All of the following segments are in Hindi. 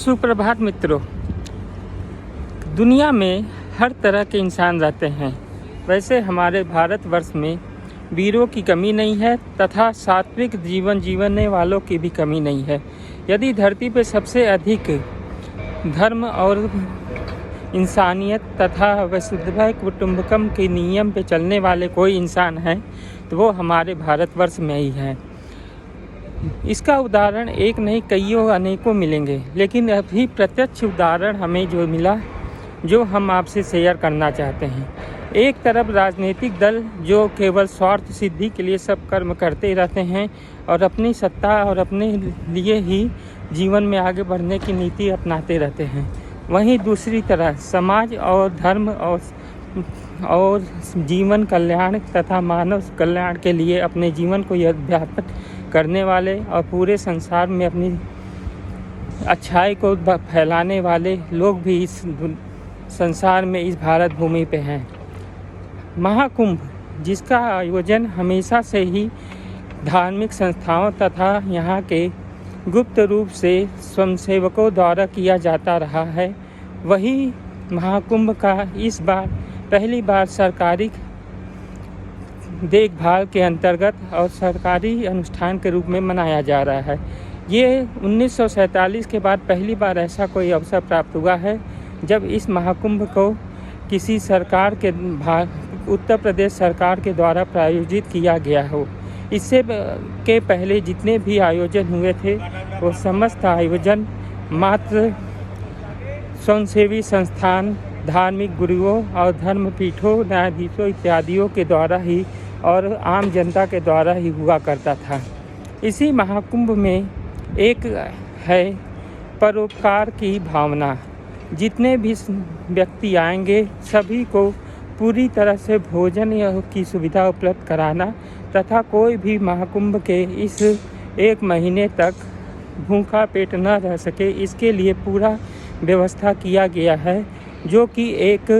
सुप्रभात मित्रों। दुनिया में हर तरह के इंसान रहते हैं। वैसे हमारे भारतवर्ष में वीरों की कमी नहीं है तथा सात्विक जीवन जीने वालों की भी कमी नहीं है। यदि धरती पर सबसे अधिक धर्म और इंसानियत तथा वसुधैव कुटुंबकम के नियम पे चलने वाले कोई इंसान है तो वो हमारे भारतवर्ष में ही है। इसका उदाहरण एक नहीं कईयों अनेकों मिलेंगे, लेकिन अभी प्रत्यक्ष उदाहरण हमें जो मिला जो हम आपसे शेयर करना चाहते हैं। एक तरफ राजनीतिक दल जो केवल स्वार्थ सिद्धि के लिए सब कर्म करते रहते हैं और अपनी सत्ता और अपने लिए ही जीवन में आगे बढ़ने की नीति अपनाते रहते हैं, वहीं दूसरी तरफ समाज और धर्म और जीवन कल्याण तथा मानव कल्याण के लिए अपने जीवन को व्यापक करने वाले और पूरे संसार में अपनी अच्छाई को फैलाने वाले लोग भी इस संसार में इस भारत भूमि पे हैं। महाकुंभ, जिसका आयोजन हमेशा से ही धार्मिक संस्थाओं तथा यहाँ के गुप्त रूप से स्वयंसेवकों द्वारा किया जाता रहा है, वही महाकुंभ का इस बार पहली बार सरकारी देखभाल के अंतर्गत और सरकारी अनुष्ठान के रूप में मनाया जा रहा है। ये 1947 के बाद पहली बार ऐसा कोई अवसर प्राप्त हुआ है जब इस महाकुंभ को किसी सरकार के उत्तर प्रदेश सरकार के द्वारा प्रायोजित किया गया हो। इससे के पहले जितने भी आयोजन हुए थे वो समस्त आयोजन मात्र स्वयंसेवी संस्थान, धार्मिक गुरुओं और धर्मपीठों, न्यायाधीशों इत्यादियों के द्वारा ही और आम जनता के द्वारा ही हुआ करता था। इसी महाकुंभ में एक है परोपकार की भावना। जितने भी व्यक्ति आएंगे सभी को पूरी तरह से भोजन की सुविधा उपलब्ध कराना तथा कोई भी महाकुंभ के इस एक महीने तक भूखा पेट न रह सके, इसके लिए पूरा व्यवस्था किया गया है। जो कि एक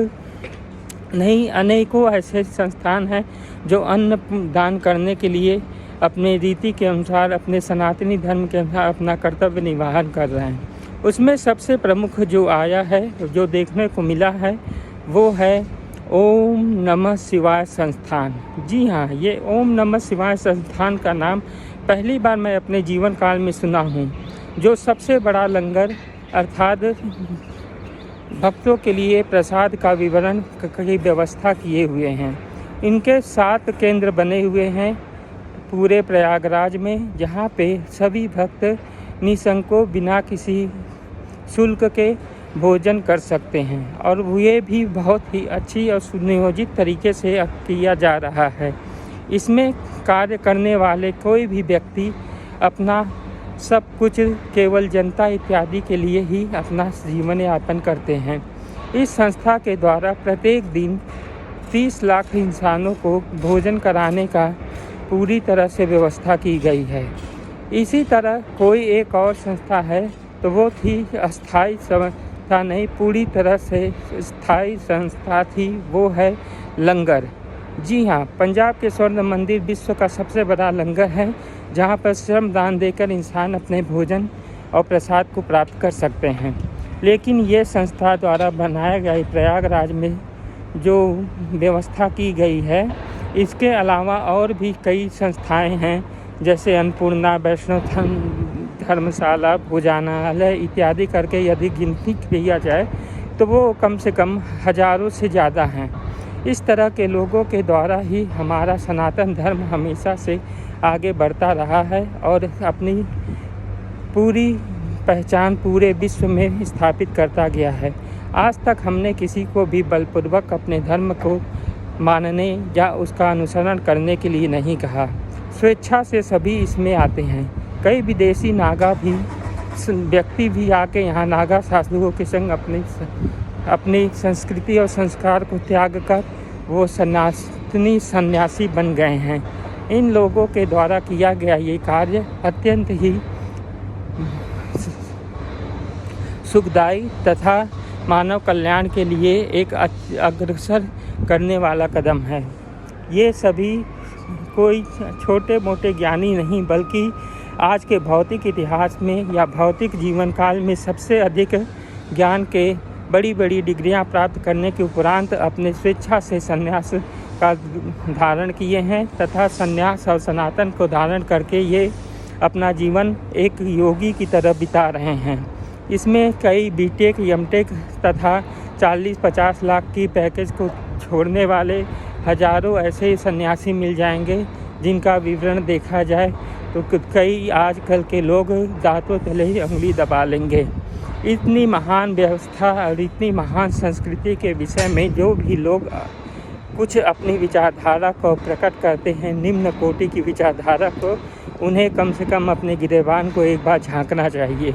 नहीं अनेकों ऐसे संस्थान हैं जो अन्न दान करने के लिए अपने रीति के अनुसार, अपने सनातनी धर्म के अनुसार अपना कर्तव्य निर्वहन कर रहे हैं। उसमें सबसे प्रमुख जो आया है, जो देखने को मिला है, वो है ओम नमः शिवाय संस्थान। जी हाँ, ये ओम नमः शिवाय संस्थान का नाम पहली बार मैं अपने जीवन काल में सुना हूँ, जो सबसे बड़ा लंगर अर्थात भक्तों के लिए प्रसाद का विवरण की व्यवस्था किए हुए हैं। इनके 7 केंद्र बने हुए हैं पूरे प्रयागराज में, जहाँ पे सभी भक्त निसंकोच बिना किसी शुल्क के भोजन कर सकते हैं और ये भी बहुत ही अच्छी और सुनियोजित तरीके से किया जा रहा है। इसमें कार्य करने वाले कोई भी व्यक्ति अपना सब कुछ केवल जनता इत्यादि के लिए ही अपना जीवन यापन करते हैं। इस संस्था के द्वारा प्रत्येक दिन 30 लाख इंसानों को भोजन कराने का पूरी तरह से व्यवस्था की गई है। इसी तरह कोई एक और संस्था है तो वो थी अस्थाई संस्था नहीं, पूरी तरह से स्थायी संस्था थी, वो है लंगर। जी हाँ, पंजाब के स्वर्ण मंदिर विश्व का सबसे बड़ा लंगर है, जहाँ पर श्रम दान देकर इंसान अपने भोजन और प्रसाद को प्राप्त कर सकते हैं। लेकिन ये संस्था द्वारा बनाया गया प्रयागराज में जो व्यवस्था की गई है, इसके अलावा और भी कई संस्थाएं हैं, जैसे अन्नपूर्णा, वैष्णव धर्मशाला, भोजनालय इत्यादि करके यदि गिनती किया जाए तो वो कम से कम हजारों से ज़्यादा हैं। इस तरह के लोगों के द्वारा ही हमारा सनातन धर्म हमेशा से आगे बढ़ता रहा है और अपनी पूरी पहचान पूरे विश्व में स्थापित करता गया है। आज तक हमने किसी को भी बलपूर्वक अपने धर्म को मानने या उसका अनुसरण करने के लिए नहीं कहा। स्वेच्छा से सभी इसमें आते हैं। कई विदेशी नागा भी व्यक्ति भी आके यहाँ नागा साधुओं के संग अपनी संस्कृति और संस्कार को त्याग कर वो सन्यासी बन गए हैं। इन लोगों के द्वारा किया गया ये कार्य अत्यंत ही सुखदायी तथा मानव कल्याण के लिए एक अग्रसर करने वाला कदम है। ये सभी कोई छोटे मोटे ज्ञानी नहीं बल्कि आज के भौतिक इतिहास में या भौतिक जीवन काल में सबसे अधिक ज्ञान के बड़ी बड़ी डिग्रियां प्राप्त करने के उपरांत अपने स्वेच्छा से संन्यास का धारण किए हैं तथा संन्यास और सनातन को धारण करके ये अपना जीवन एक योगी की तरह बिता रहे हैं। इसमें कई बीटेक एमटेक तथा 40-50 लाख की पैकेज को छोड़ने वाले हजारों ऐसे सन्यासी मिल जाएंगे जिनका विवरण देखा जाए तो कई आजकल के लोग दांतों तले ही उंगली दबा लेंगे। इतनी महान व्यवस्था और इतनी महान संस्कृति के विषय में जो भी लोग कुछ अपनी विचारधारा को प्रकट करते हैं, निम्न कोटि की विचारधारा को, उन्हें कम से कम अपने गिरेबान को एक बार झांकना चाहिए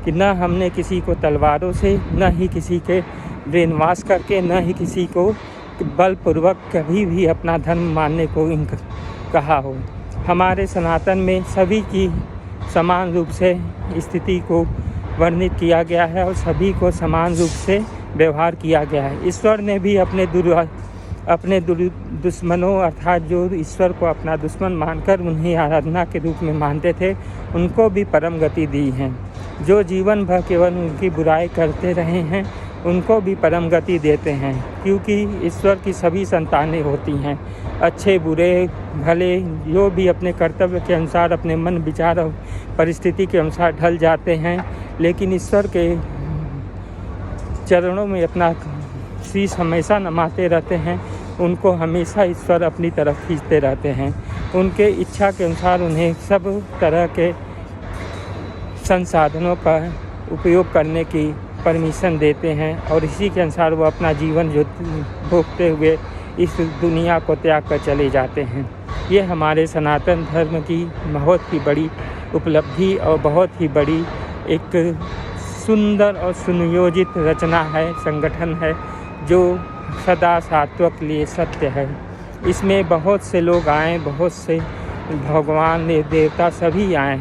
कि न हमने किसी को तलवारों से, न ही किसी के ब्रेन वॉश करके, न ही किसी को बलपूर्वक कभी भी अपना धर्म मानने को कहा हो। हमारे सनातन में सभी की समान रूप से स्थिति को वर्णित किया गया है और सभी को समान रूप से व्यवहार किया गया है। ईश्वर ने भी अपने दुश्मनों अर्थात जो ईश्वर को अपना दुश्मन मानकर उन्हें आराधना के रूप में मानते थे, उनको भी परम गति दी है। जो जीवन भर केवल उनकी बुराई करते रहे हैं, उनको भी परम गति देते हैं, क्योंकि ईश्वर की सभी संतानें होती हैं। अच्छे बुरे भले जो भी अपने कर्तव्य के अनुसार अपने मन विचार और परिस्थिति के अनुसार ढल जाते हैं, लेकिन ईश्वर के चरणों में अपना शीश हमेशा नमाते रहते हैं। उनको हमेशा ईश्वर अपनी तरफ खींचते रहते हैं। उनके इच्छा के अनुसार उन्हें सब तरह के संसाधनों का उपयोग करने की परमिशन देते हैं और इसी के अनुसार वो अपना जीवन जो भोगते हुए इस दुनिया को त्याग कर चले जाते हैं। ये हमारे सनातन धर्म की बहुत ही बड़ी उपलब्धि और बहुत ही बड़ी एक सुंदर और सुनियोजित रचना है, संगठन है, जो सदा सात्विक लिए सत्य है। इसमें बहुत से लोग आए, बहुत से भगवान देवता सभी आए,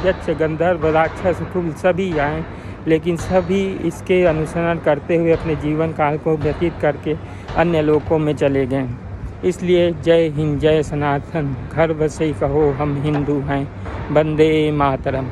यक्ष गंधर्व राक्षस कुल सभी आए, लेकिन सभी इसके अनुसरण करते हुए अपने जीवन काल को व्यतीत करके अन्य लोकों में चले गए। इसलिए जय हिंद, जय सनातन, गर्व से कहो हम हिंदू हैं। वंदे मातरम।